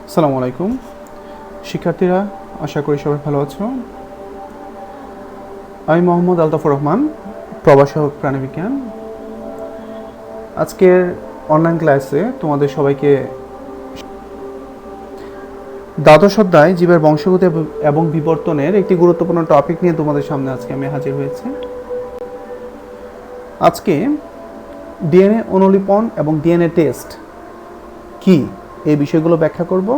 আসসালামু আলাইকুম শিক্ষার্থীরা, আশা করি সবাই ভালো আছো। আমি মোহাম্মদ আলতাফুর রহমান, প্রভাষক প্রাণীবিজ্ঞান। আজকের অনলাইন ক্লাসে তোমাদের সবাইকে দ্বাদশ অধ্যায় জীবের বংশগতি এবং বিবর্তনের একটি গুরুত্বপূর্ণ টপিক নিয়ে তোমাদের সামনে আজকে আমি হাজির হয়েছি। আজকে ডিএনএ অনুলিপন এবং ডিএনএ টেস্ট কি এই বিষয়গুলো ব্যাখ্যা করব,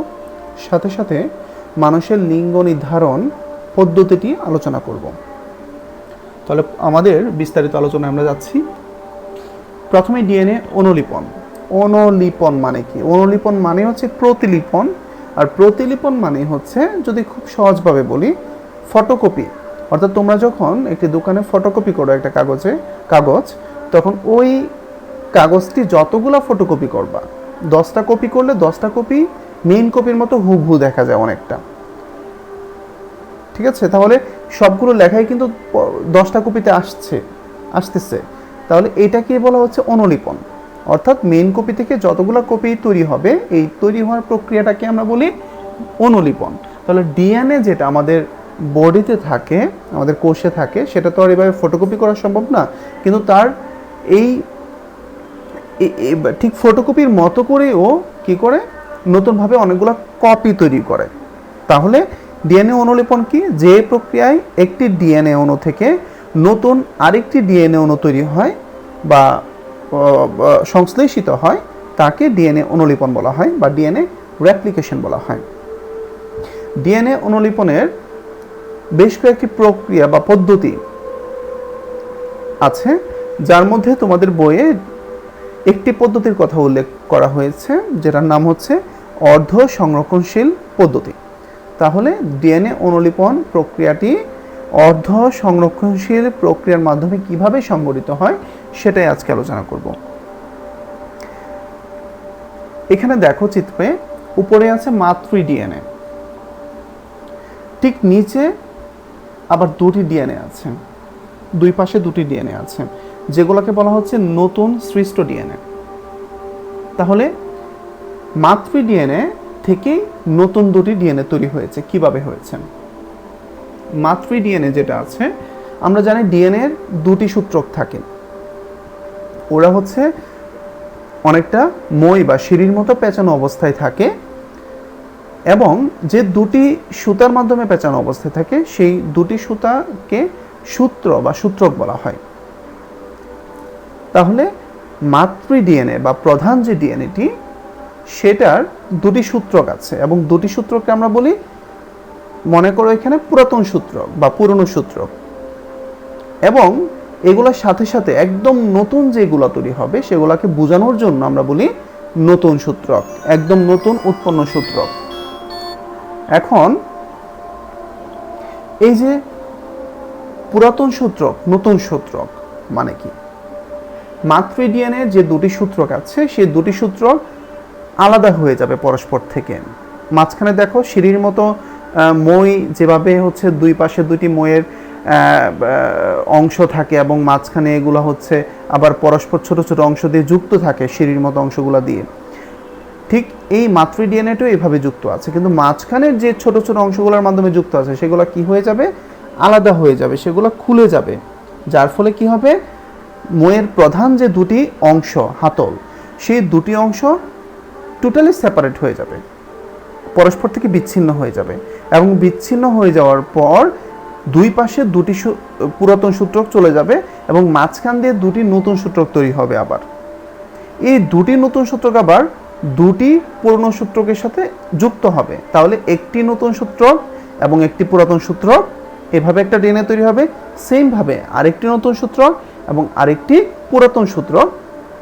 সাথে সাথে মানুষের লিঙ্গ নির্ধারণ পদ্ধতিটি আলোচনা করব। তাহলে আমাদের বিস্তারিত আলোচনায় আমরা যাচ্ছি। প্রথমে ডিএনএ অনুলিপন। অনুলিপন মানে কি? অনুলিপন মানে হচ্ছে প্রতিলিপন, আর প্রতিলিপন মানে হচ্ছে, যদি খুব সহজভাবে বলি, ফটোকপি। অর্থাৎ তোমরা যখন একটি দোকানে ফটোকপি করো একটা কাগজ, তখন ওই কাগজটি যতগুলা ফটোকপি করবা, 10টা কপি করলে 10টা কপি মেইন কপির মতো হুবহু দেখা যায় অনেকটা, ঠিক আছে? তাহলে সবগুলো লেখাই কিন্তু 10টা কপিতে আসতেছে। তাহলে এটাকে বলা হচ্ছে অনুলিপন। অর্থাৎ মেইন কপি থেকে যতগুলো কপি তৈরি হবে, এই তৈরি হওয়ার প্রক্রিয়াটাকে আমরা বলি অনুলিপন। তাহলে ডিএনএ যেটা আমাদের বডিতে থাকে, আমাদের কোষে থাকে, সেটা তো আর এভাবে ফটোকপি করা সম্ভব না, কিন্তু তার এই ঠিক ফটোকপির মতো করেও কি করে নতুনভাবে অনেকগুলো কপি তৈরি করে। তাহলে ডিএনএ অনুলিপন কি? যে প্রক্রিয়ায় একটি ডিএনএ অণু থেকে নতুন আরেকটি ডিএনএ অণু তৈরি হয় বা সংশ্লেষিত হয়, তাকে ডিএনএ অনুলিপন বলা হয় বা ডিএনএ রেপ্লিকেশন বলা হয়। ডিএনএ অনুলিপনের বেশ কয়েকটি প্রক্রিয়া বা পদ্ধতি আছে, যার মধ্যে তোমাদের বইয়ে একটি পদ্ধতির কথা উল্লেখ করা হয়েছে, যেটার নাম হচ্ছে অর্ধ সংরক্ষণশীল পদ্ধতি। তাহলে ডিএনএ অনুলিপন প্রক্রিয়াটি অর্ধ সংরক্ষণশীল প্রক্রিয়ার মাধ্যমে কিভাবে সংঘটিত হয় সেটাই আজকে আলোচনা করব। এখানে দেখো চিত্রে, উপরে আছে মাতৃ ডিএনএ, ঠিক নিচে আবার দুটি ডিএনএ আছে, দুই পাশে দুটি ডিএনএ আছে, যেগুলোকে বলা হচ্ছে নতুন সৃষ্ট ডিএনএ। তাহলে মাতৃ ডিএনএ থেকেই নতুন দুটি ডিএনএ তৈরি হয়েছে। কিভাবে হয়েছে? মাতৃ ডিএনএ যেটা আছে, আমরা জানি ডিএনএর দুটি সূত্রক থাকে। ওরা হচ্ছে অনেকটা মই বা সিঁড়ির মতো পেঁচানো অবস্থায় থাকে, এবং যে দুটি সুতার মাধ্যমে পেঁচানো অবস্থায় থাকে, সেই দুটি সুতাকে সূত্র বা সূত্রক বলা হয়। তাহলে মাতৃ ডিএনএ বা প্রধান যে ডিএনএটি, সেটার দুটি সূত্রক আছে, এবং দুটি সূত্রককে আমরা বলি, মনে করো এখানে পুরাতন সূত্রক বা পুরনো সূত্রক, এবং এগুলোর সাথে সাথে একদম নতুন যেগুলো তৈরি হবে সেগুলোকে বোঝানোর জন্য আমরা বলি নতুন সূত্রক, একদম নতুন উৎপন্ন সূত্রক। এখন এই যে পুরাতন সূত্রক, নতুন সূত্রক মানে কি? মাতৃ ডিএনএ যে দুটি সূত্রক আছে, সেই দুটি সূত্রক আলাদা হয়ে যাবে পরস্পর থেকে। মাঝখানে দেখো সিঁড়ির মতো মই, যেভাবে হচ্ছে দুই পাশে দুটি মইয়ের অংশ থাকে, এবং মাঝখানে এগুলো হচ্ছে আবার পরস্পর ছোট ছোট অংশ দিয়ে যুক্ত থাকে, সিঁড়ির মতো অংশগুলো দিয়ে। ঠিক এই মাতৃ ডিএনএটাও এভাবে যুক্ত আছে, কিন্তু মাঝখানের যে ছোট ছোট অংশগুলোর মাধ্যমে যুক্ত আছে, সেগুলো কি হয়ে যাবে? আলাদা হয়ে যাবে, সেগুলো খুলে যাবে। যার ফলে কি হবে? মইয়ের প্রধান যে দুটি অংশ, হাতল, সেই দুটি অংশ টোটালি সেপারেট হয়ে যাবে, পরস্পর থেকে বিচ্ছিন্ন হয়ে যাবে, এবং বিচ্ছিন্ন হয়ে যাওয়ার পর দুই পাশে দুটি পুরাতন সূত্রক চলে যাবে, এবং মাঝখান দিয়ে দুটি নতুন সূত্রক তৈরি হবে। আবার এই দুটি নতুন সূত্রক আবার দুটি পুরনো সূত্রকের সাথে যুক্ত হবে। তাহলে একটি নতুন সূত্রক এবং একটি পুরাতন সূত্রক, এভাবে একটা ডিএনএ তৈরি হবে। সেমভাবে আরেকটি নতুন সূত্রক এবং আরেকটি পুরাতন সূত্রক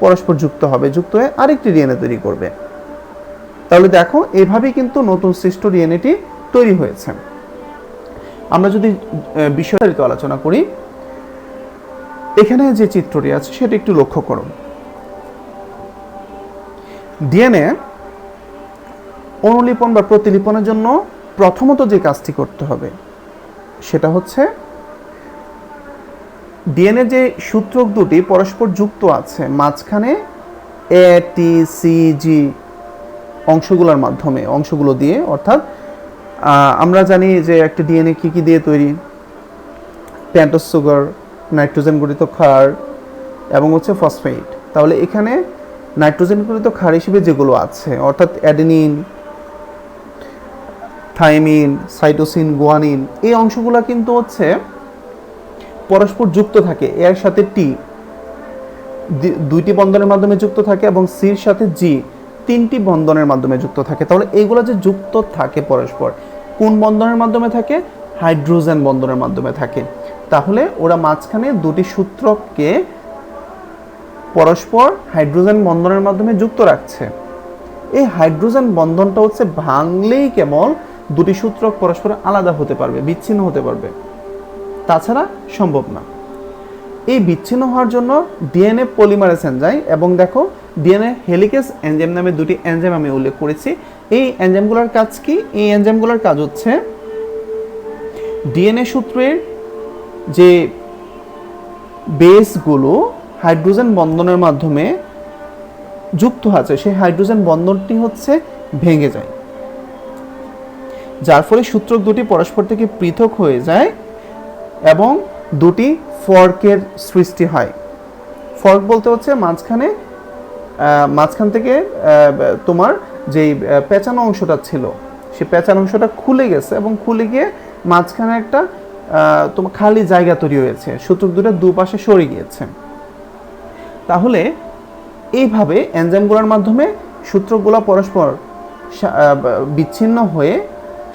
পরস্পর যুক্ত হবে, যুক্ত হয়ে আরেকটি ডিএনএ তৈরি করবে। তাহলে দেখো, এভাবেই কিন্তু নতুন সৃষ্ট ডিএনএটি তৈরি হয়েছে। আমরা যদি বিস্তারিত আলোচনা করি, এখানে যে চিত্রটি আছে সেটা একটু লক্ষ্য করো। ডিএনএ অনুলিপন বা প্রতিলিপনের জন্য প্রথমত যে কাজটি করতে হবে সেটা হচ্ছে, ডিএনএ যে সূত্রক দুটি পরস্পর যুক্ত আছে, মাঝখানে এ টি সি জি অংশগুলো দিয়ে, অর্থাৎ আমরা জানি যে একটা ডিএনএ কি দিয়ে তৈরি, পেন্টোজ সুগার, নাইট্রোজেন গঠিত ক্ষার এবং হচ্ছে ফসফেট। তাহলে এখানে নাইট্রোজেন গঠিত ক্ষার হিসেবে যেগুলো আছে, অর্থাৎ অ্যাডেনিন, থাইমিন, সাইটোসিন, গুয়ানিন, এই অংশগুলো কিন্তু হচ্ছে পরস্পর যুক্ত থাকে। এর সাথে টি দুইটি বন্ধনের মাধ্যমে যুক্ত থাকে এবং সির সাথে জি তিনটি বন্ধনের মাধ্যমে যুক্ত থাকে। তাহলে এইগুলো যে যুক্ত থাকে পরস্পর, কোন বন্ধনের মাধ্যমে থাকে? হাইড্রোজেন বন্ধনের মাধ্যমে থাকে। তাহলে ওরা মাঝখানে দুটি সূত্রককে পরস্পর হাইড্রোজেন বন্ধনের মাধ্যমে যুক্ত রাখছে। এই হাইড্রোজেন বন্ধনটা হচ্ছে ভাঙলেই কেবল দুটি সূত্রক পরস্পর আলাদা হতে পারবে, বিচ্ছিন্ন হতে পারবে, তাছাড়া সম্ভব না। এই বিচ্ছিন্ন হওয়ার জন্য ডিএনএ পলিমারেজ এনজাইম এবং দেখো ডিএনএ হেলিকেজ এনজাইম নামে দুটি এনজাইম আমি উল্লেখ করেছি। এই এনজাইমগুলোর কাজ কি? এই এনজাইমগুলোর কাজ হচ্ছে ডিএনএ সূত্রের যে বেসগুলো হাইড্রোজেন বন্ধনের মাধ্যমে যুক্ত আছে, সেই হাইড্রোজেন বন্ধনটি হচ্ছে ভেঙে যায়, যার ফলে সূত্রক দুটি পরস্পর থেকে পৃথক হয়ে যায় এবং দুটি ফর্কের সৃষ্টি হয়। ফর্ক বলতে হচ্ছে মাঝখান থেকে তোমার যেই পেঁচানো অংশটা ছিল, সেই পেঁচানো অংশটা খুলে গেছে এবং খুলে গিয়ে মাঝখানে একটা তোমার খালি জায়গা তৈরি হয়েছে, সূত্রক দুটো দুপাশে সরে গিয়েছে। তাহলে এইভাবে এনজাইমগুলোর মাধ্যমে সূত্রকগুলো পরস্পর বিচ্ছিন্ন হয়ে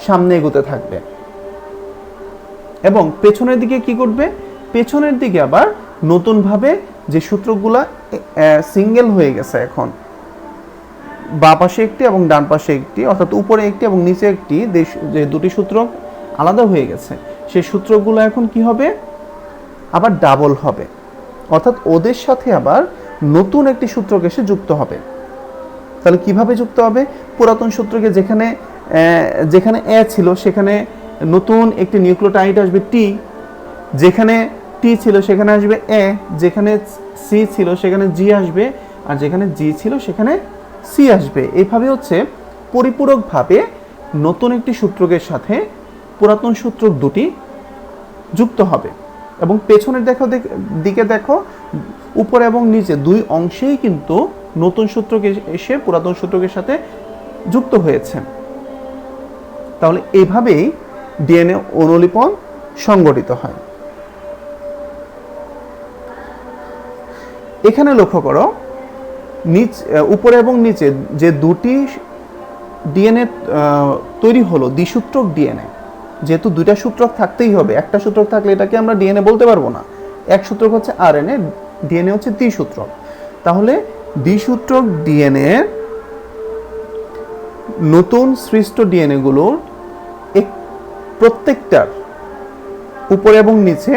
সামনে এগোতে থাকবে এবং পেছনের দিকে কি করবে? পেছনের দিকে আবার নতুনভাবে যে সূত্রকগুলো সিঙ্গেল হয়ে গেছে, এখন বাঁ পাশে একটি এবং ডান পাশে একটি, অর্থাৎ উপরে একটি এবং নিচে একটি, যে দুটি সূত্রক আলাদা হয়ে গেছে, সেই সূত্রকগুলো এখন কি হবে? আবার ডাবল হবে, অর্থাৎ ওদের সাথে আবার নতুন একটি সূত্রক এসে যুক্ত হবে। তাহলে কিভাবে যুক্ত হবে? পুরাতন সূত্রকে যেখানে এ ছিল সেখানে নতুন একটি নিউক্লিওটাইড আসবে টি, যেখানে টি ছিল সেখানে আসবে এ, যেখানে সি ছিল সেখানে জি আসবে, আর যেখানে জি ছিল সেখানে সি আসবে। এইভাবে হচ্ছে পরিপূরকভাবে নতুন একটি সূত্রকের সাথে পুরাতন সূত্রক দুটি যুক্ত হবে। এবং পেছনের দিকে দেখো, উপরে এবং নিচে দুই অংশেই কিন্তু নতুন সূত্রক এসে পুরাতন সূত্রকের সাথে যুক্ত হয়েছে। তাহলে এইভাবেই ডিএনএ অনুলিপন সংগঠিত হয়। এখানে লক্ষ্য করো, উপরে এবং নিচে যে দুটি ডিএনএ তৈরি হলো, দ্বিসূত্রক ডিএনএ, যেহেতু দুইটা সূত্রক থাকতেই হবে, একটা সূত্রক থাকলে এটাকে আমরা ডিএনএ বলতে পারবো না। এক সূত্রক হচ্ছে আরএনএ, ডিএনএ হচ্ছে দ্বিসূত্রক। তাহলে দ্বিসূত্রক ডিএনএ নতুন সৃষ্ট ডিএনএ গুলোর প্রত্যেকটার উপরে এবং নিচে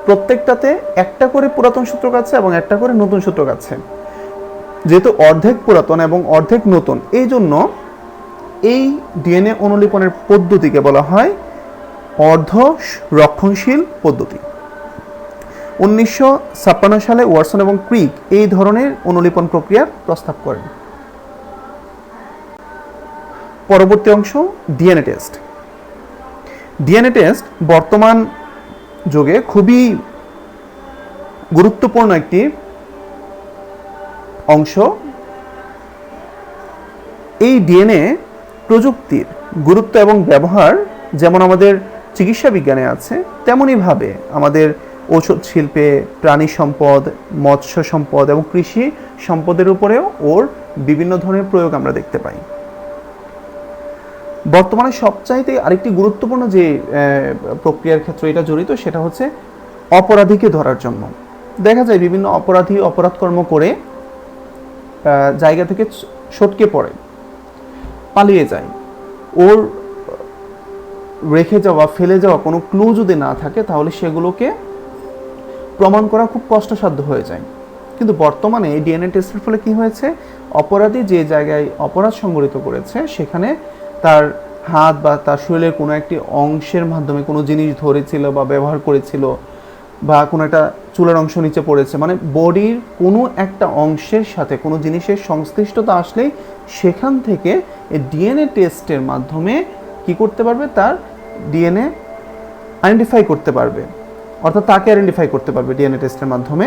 প্রত্যেকটাতে একটা করে পুরাতন সূত্রক আছে এবং একটা করে নতুন সূত্রক আছে। যেহেতু অর্ধেক পুরাতন এবং অর্ধেক নতুন, এই জন্য এই ডিএনএ অনুলিপনের পদ্ধতিকে বলা হয় অর্ধ রক্ষণশীল পদ্ধতি। 1956 সালে ওয়াটসন এবং ক্রিক এই ধরনের অনুলিপন প্রক্রিয়ার প্রস্তাব করেন। পরবর্তী অংশ ডিএনএ টেস্ট। ডিএনএ টেস্ট বর্তমান যুগে খুবই গুরুত্বপূর্ণ একটি অংশ। এই ডিএনএ প্রযুক্তির গুরুত্ব এবং ব্যবহার যেমন আমাদের চিকিৎসা বিজ্ঞানে আছে, তেমনইভাবে আমাদের ঔষধ শিল্পে, প্রাণী সম্পদ, মৎস্য সম্পদ এবং কৃষি সম্পদের উপরেও ওর বিভিন্ন ধরনের প্রয়োগ আমরা দেখতে পাই। বর্তমানে সবচাইতে আরেকটি গুরুত্বপূর্ণ যে প্রক্রিয়ার ক্ষেত্রে এটা জড়িত, সেটা হচ্ছে অপরাধীকে ধরার জন্য। দেখা যায় বিভিন্ন অপরাধী অপরাধকর্ম করে জায়গা থেকে সটকে পড়ে, পালিয়ে যায়। ওর রেখে যাওয়া, ফেলে যাওয়া কোনো ক্লু যদি না থাকে, তাহলে সেগুলোকে প্রমাণ করা খুব কষ্টসাধ্য হয়ে যায়। কিন্তু বর্তমানে এই ডিএনএ টেস্টের ফলে কি হয়েছে? অপরাধী যে জায়গায় অপরাধ সংঘটিত করেছে সেখানে তার হাত বা তার শরীরের কোনো একটি অংশের মাধ্যমে কোনো জিনিস ধরেছিল বা ব্যবহার করেছিল, বা কোনো একটা চুলের অংশ নিচে পড়েছে, মানে বডির কোনো একটা অংশের সাথে কোনো জিনিসের সংশ্লিষ্টতা আসলেই সেখান থেকে এই ডিএনএ টেস্টের মাধ্যমে কি করতে পারবে, তার ডিএনএ আইডেন্টিফাই করতে পারবে, অর্থাৎ তাকে আইডেন্টিফাই করতে পারবে ডিএনএ টেস্টের মাধ্যমে।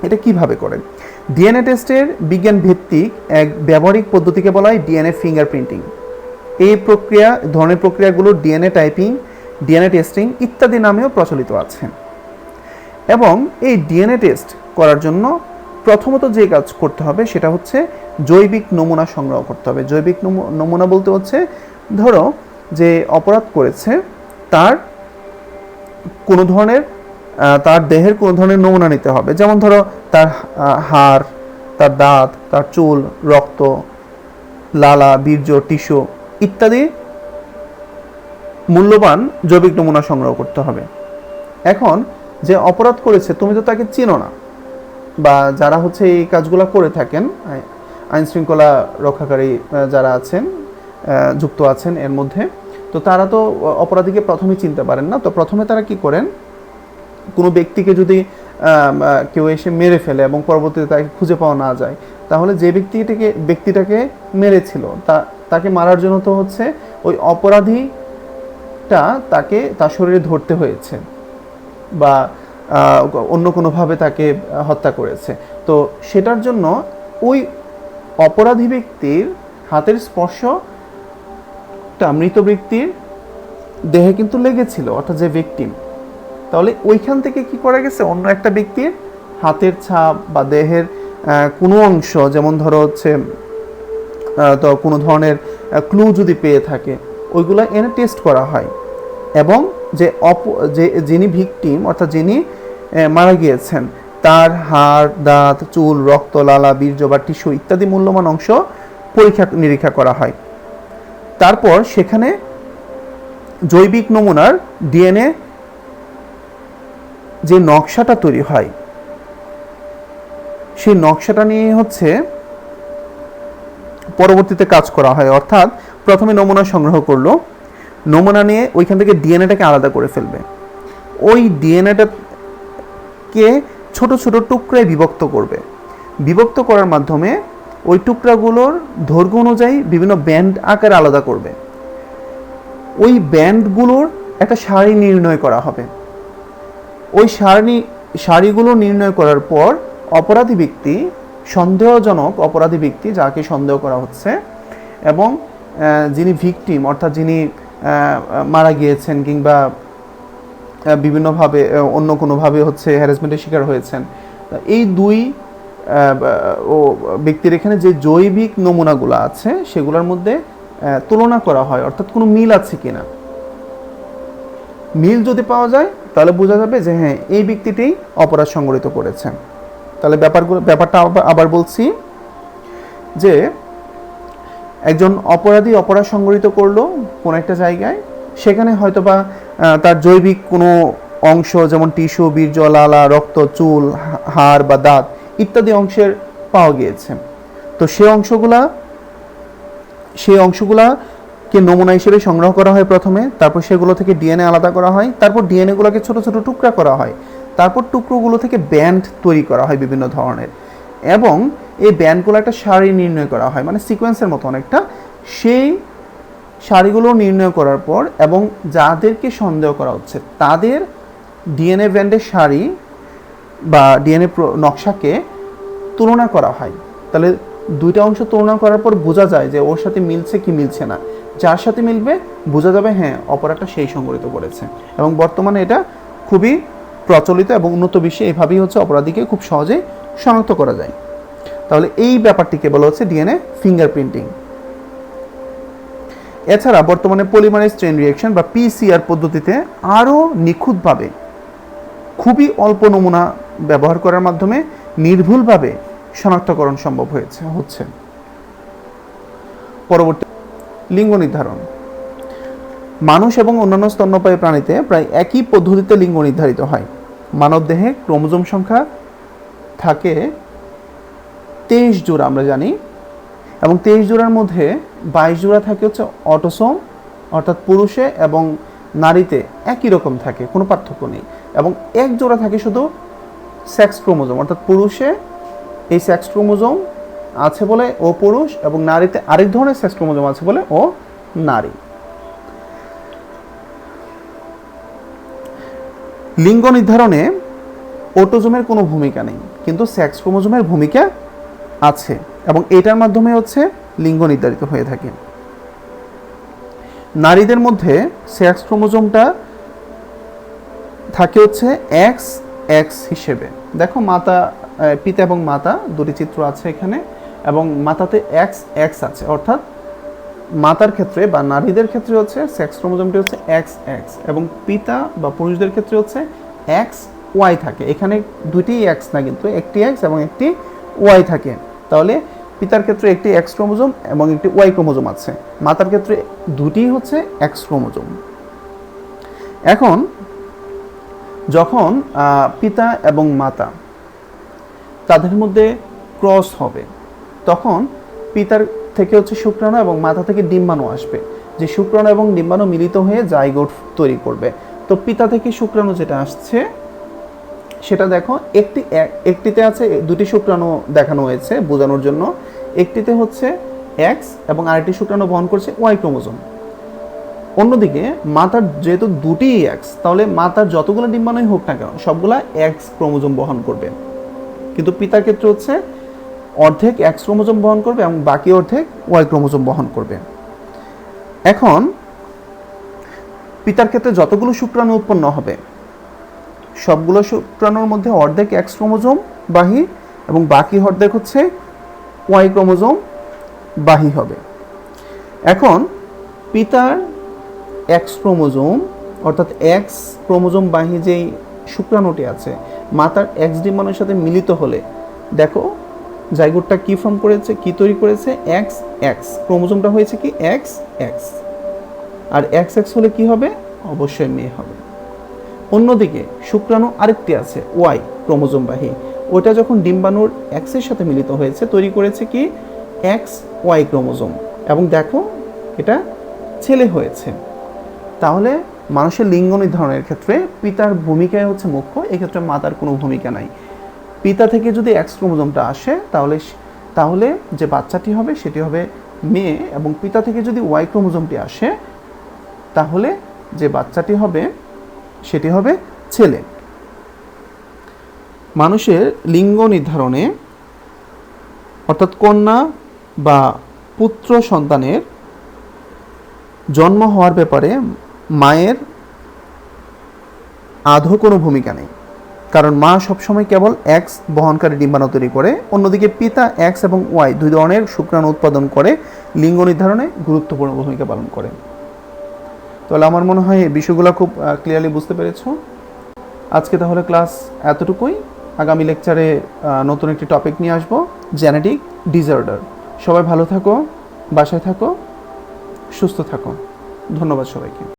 এটা কিভাবে করে? ডিএনএ টেস্টের বিজ্ঞান ভিত্তিক এক ব্যবহারিক পদ্ধতিকে বলা হয় ডিএনএ ফিঙ্গারপ্রিন্টিং। এই ধরনের প্রক্রিয়াগুলো ডিএনএ টাইপিং, ডিএনএ টেস্টিং ইত্যাদি নামেও প্রচলিত আছে। এবং এই ডিএনএ টেস্ট করার জন্য প্রথমত যে কাজ করতে হবে সেটা হচ্ছে জৈবিক নমুনা সংগ্রহ করতে হবে। জৈবিক নমুনা বলতে হচ্ছে, ধরো যে অপরাধ করেছে তার কোনো ধরনের তার দেহের কোনো ধরনের নমুনা নিতে হবে। যেমন ধরো তার হাড়, তার দাঁত, তার চুল, রক্ত, লালা, বীর্য, টিস্যু ইত্যাদি মূল্যবান জৈবিক নমুনা সংগ্রহ করতে হবে। এখন যে অপরাধ করেছে তুমি তো তাকে চিনো না, বা যারা হচ্ছে এই কাজগুলো করে থাকেন, আইন শৃঙ্খলা রক্ষাকারী যারা আছেন, যুক্ত আছেন এর মধ্যে, তো তারা তো অপরাধীকে প্রথমেই চিনতে পারেন না। তো প্রথমে তারা কি করেন, কোনো ব্যক্তিকে যদি কেউ এসে মেরে ফেলে এবং পরবর্তীতে তাকে খুঁজে পাওয়া না যায়, তাহলে যে ব্যক্তিটাকে মেরেছিল তাকে মারার জন্য তো হচ্ছে ওই অপরাধীটা তাকে তার শরীরে ধরতে হয়েছে বা অন্য কোনোভাবে তাকে হত্যা করেছে। তো সেটার জন্য ওই অপরাধী ব্যক্তির হাতের স্পর্শটা মৃত ব্যক্তির দেহে কিন্তু লেগেছিল, অর্থাৎ যে ভিকটিম। তাহলে ওইখান থেকে কি করা গেছে, অন্য একটা ব্যক্তির হাতের ছাপ বা দেহের কোনো অংশ, যেমন ধরো হচ্ছে তো কোনো ধরনের ক্লু যদি পেয়ে থাকে, ওইগুলো এনে টেস্ট করা হয়। এবং যিনি ভিকটিম অর্থাৎ যিনি মারা গিয়েছেন তার হাড়, দাঁত, চুল, রক্ত, লালা, বীর্য বা টিস্যু ইত্যাদি মূল্যবান অংশ পরীক্ষা নিরীক্ষা করা হয়। তারপর সেখানে জৈবিক নমুনার ডিএনএ যে নকশাটা তৈরি হয়, সেই নকশাটা নিয়ে হচ্ছে পরবর্তীতে কাজ করা হয়। অর্থাৎ প্রথমে নমুনা সংগ্রহ করলো, নমুনা নিয়ে ওইখান থেকে ডিএনএটাকে আলাদা করে ফেলবে। ওই ডিএনএটাকে ছোট ছোট টুকরায় বিভক্ত করবে। বিভক্ত করার মাধ্যমে ওই টুকরাগুলোর দৈর্ঘ্য অনুযায়ী বিভিন্ন ব্যান্ড আকারে আলাদা করবে। ওই ব্যান্ডগুলোর একটা সারি নির্ণয় করা হবে। ওই সারিগুলো নির্ণয় করার পর সন্দেহজনক অপরাধী ব্যক্তি যাকে সন্দেহ করা হচ্ছে এবং যিনি ভিকটিম অর্থাৎ যিনি মারা গিয়েছেন কিংবা বিভিন্নভাবে অন্য কোনোভাবে হচ্ছে হ্যারাসমেন্টের শিকার হয়েছেন, এই দুই ব্যক্তির এখানে যে জৈবিক নমুনাগুলো আছে সেগুলোর মধ্যে তুলনা করা হয়, অর্থাৎ কোনো মিল আছে কিনা। মিল যদি পাওয়া যায় তাহলে বোঝা যাবে যে হ্যাঁ, এই ব্যক্তিটাই অপরাধ সংঘটিত করেছেন। তাহলে ব্যাপারটা আবার বলছি যে একজন অপরাধী অপরাধ সংঘটিত করলো কোন একটা জায়গায়, সেখানে হয়তোবা তার জৈবিক কোনো অংশ যেমন টিস্যু, বীর্য, লালা, রক্ত, চুল, হাড় বা দাঁত ইত্যাদি অংশের পাওয়া গিয়েছে। তো সেই অংশগুলাকে নমুনা হিসেবে সংগ্রহ করা হয় প্রথমে, তারপর সেগুলো থেকে ডিএনএ আলাদা করা হয়, তারপর ডিএনএগুলোকে ছোট ছোট টুকরা করা হয়, তারপর টুকরোগুলো থেকে ব্যান্ড তৈরি করা হয় বিভিন্ন ধরনের, এবং এই ব্যান্ডগুলো একটা সারি নির্ণয় করা হয়, মানে সিকোয়েন্সের মতো অনেকটা। সেই সারিগুলো নির্ণয় করার পর এবং যাদেরকে সন্দেহ করা হচ্ছে তাদের ডিএনএ ব্যান্ডের সারি বা ডিএনএ নকশাকে তুলনা করা হয়। তাহলে দুইটা অংশ তুলনা করার পর বোঝা যায় যে ওর সাথে মিলছে কি মিলছে না। যার সাথে মিলবে বোঝা যাবে হ্যাঁ, অপরাধটা সেই সংঘটিত করেছে। এবং বর্তমানে এটা খুবই প্রচলিত এবং উন্নত বিশ্বে এভাবেই হচ্ছে অপরাধীকে খুব সহজেই শনাক্ত করা যায়। তাহলে এই ব্যাপারটিকে বলা হচ্ছে ডিএনএ ফিঙ্গারপ্রিন্টিং। এছাড়া বর্তমানে পলিমারেজ চেইন রিঅ্যাকশন বা পিসিআর পদ্ধতিতে আরও নিখুঁতভাবে খুবই অল্প নমুনা ব্যবহার করার মাধ্যমে নির্ভুলভাবে শনাক্তকরণ সম্ভব হচ্ছে। পরবর্তী, লিঙ্গ নির্ধারণ। মানুষ এবং অন্যান্য স্তন্যপায়ী প্রাণীতে প্রায় একই পদ্ধতিতে লিঙ্গ নির্ধারিত হয়। মানবদেহে ক্রোমোজোম সংখ্যা থাকে 23 জোড়া আমরা জানি, এবং 23 জোড়ার মধ্যে 22 জোড়া থাকে হচ্ছে অটোসোম অর্থাৎ পুরুষে এবং নারীতে একই রকম থাকে, কোনো পার্থক্য নেই, এবং এক জোড়া থাকে শুধু সেক্স ক্রোমোজোম, অর্থাৎ পুরুষে এই সেক্স ক্রোমোজোম আছে বলে ও পুরুষ, এবং নারীতে আরেক ধরনের সেক্স ক্রোমোজোম আছে বলে ও নারী। লিঙ্গ নির্ধারণে অটোজোমের কোনো ভূমিকা নেই, কিন্তু সেক্স ক্রোমোজোমের ভূমিকা আছে, এবং এটার মাধ্যমে হচ্ছে লিঙ্গ নির্ধারিত হয়ে থাকে। নারীদের মধ্যে সেক্স ক্রোমোজোমটা থাকে হচ্ছে এক্স এক্স হিসেবে। দেখো মাতা, পিতা এবং মাতা দুটি চিত্র আছে এখানে, এবং মাতাতে এক্স এক্স আছে, অর্থাৎ মাতার ক্ষেত্রে বা নারীদের ক্ষেত্রে হচ্ছে সেক্স ক্রোমোজোমটি হচ্ছে এক্স এক্স, এবং পিতা বা পুরুষদের ক্ষেত্রে হচ্ছে এক্স ওয়াই থাকে। এখানে দুটি এক্স না, কিন্তু একটি এক্স এবং একটি ওয়াই থাকে। তাহলে পিতার ক্ষেত্রে একটি এক্স ক্রোমোজোম এবং একটি ওয়াই ক্রোমোজোম আছে, মাতার ক্ষেত্রে দুটি হচ্ছে এক্স ক্রোমোজোম। এখন যখন পিতা এবং মাতা তাদের মধ্যে ক্রস হবে, তখন পিতার থেকে হচ্ছে শুক্রাণু এবং মাথা থেকে ডিম্বাণু আসবে, যে শুক্রাণু এবং ডিম্বাণু মিলিত হয়ে জাইগোট তৈরি করবে। তো পিতা থেকে শুক্রাণু যেটা আসছে সেটা দেখো, একটিতে আছে দুটি শুক্রাণু দেখানো হয়েছে বোঝানোর জন্য, একটিতে হচ্ছে এক্স এবং আরেকটি শুক্রাণু বহন করছে ওয়াই ক্রোমোজোম। অন্যদিকে মাতার যেহেতু দুটি এক্স, তাহলে মাতার যতগুলো ডিম্বাণুই হোক না কেন সবগুলা এক্স ক্রোমোজোম বহন করবে, কিন্তু পিতার ক্ষেত্রে হচ্ছে অর্ধেক এক্স ক্রোমোজোম বহন করবে এবং বাকি অর্ধেক ওয়াই ক্রোমোজোম বহন করবে। এখন পিতার ক্ষেত্রে যতগুলো শুক্রাণু উৎপন্ন হবে সবগুলো শুক্রাণুর মধ্যে অর্ধেক এক্স ক্রোমোজোম বাহী এবং বাকি অর্ধেক হচ্ছে ওয়াই ক্রোমোজোম বাহী হবে। এখন পিতার এক্স ক্রোমোজোম অর্থাৎ এক্স ক্রোমোজোম বাহী যেই শুক্রাণুটি আছে মাতার এক্স ডিম্বাণুর সাথে মিলিত হলে দেখো জাইগোটটা কি ফর্ম করেছে, কি তৈরি করেছে, এক্স এক্স, ক্রোমোজোমটা হয়েছে কি এক্স এক্স, আর এক্স এক্স হলে কি হবে, অবশ্যই মেয়ে হবে। অন্যদিকে শুক্রাণু আরেকটি আছে ওয়াই ক্রোমোজোম বাহী, ওটা যখন ডিম্বাণুর এক্সের সাথে মিলিত হয়েছে তৈরি করেছে কি এক্স ওয়াই ক্রোমোজোম, এবং দেখো এটা ছেলে হয়েছে। তাহলে মানুষের লিঙ্গ নির্ধারণের ক্ষেত্রে পিতার ভূমিকায় হচ্ছে মুখ্য, এক্ষেত্রে মাতার কোনো ভূমিকা নাই। পিতা থেকে যদি এক্স ক্রোমোজোমটা আসে তাহলে যে বাচ্চাটি হবে সেটি হবে মেয়ে, এবং পিতা থেকে যদি ওয়াই ক্রোমোজোমটি আসে তাহলে যে বাচ্চাটি হবে সেটি হবে ছেলে। মানুষের লিঙ্গ নির্ধারণে অর্থাৎ কন্যা বা পুত্র সন্তানের জন্ম হওয়ার ব্যাপারে মায়ের আদৌ কোনো ভূমিকা নেই, কারণ মা সবসময় কেবল এক্স বহনকারী ডিম্বাণু তৈরি করে। অন্যদিকে পিতা এক্স এবং ওয়াই দুই ধরনের শুক্রাণু উৎপাদন করে লিঙ্গ নির্ধারণে গুরুত্বপূর্ণ ভূমিকা পালন করে। তাহলে আমার মনে হয় এই বিষয়গুলো খুব ক্লিয়ারলি বুঝতে পেরেছো। আজকে তাহলে ক্লাস এতটুকুই। আগামী লেকচারে নতুন একটি টপিক নিয়ে আসবো, জেনেটিক ডিসঅর্ডার। সবাই ভালো থাকো, বাসায় থাকো, সুস্থ থাকো। ধন্যবাদ সবাইকে।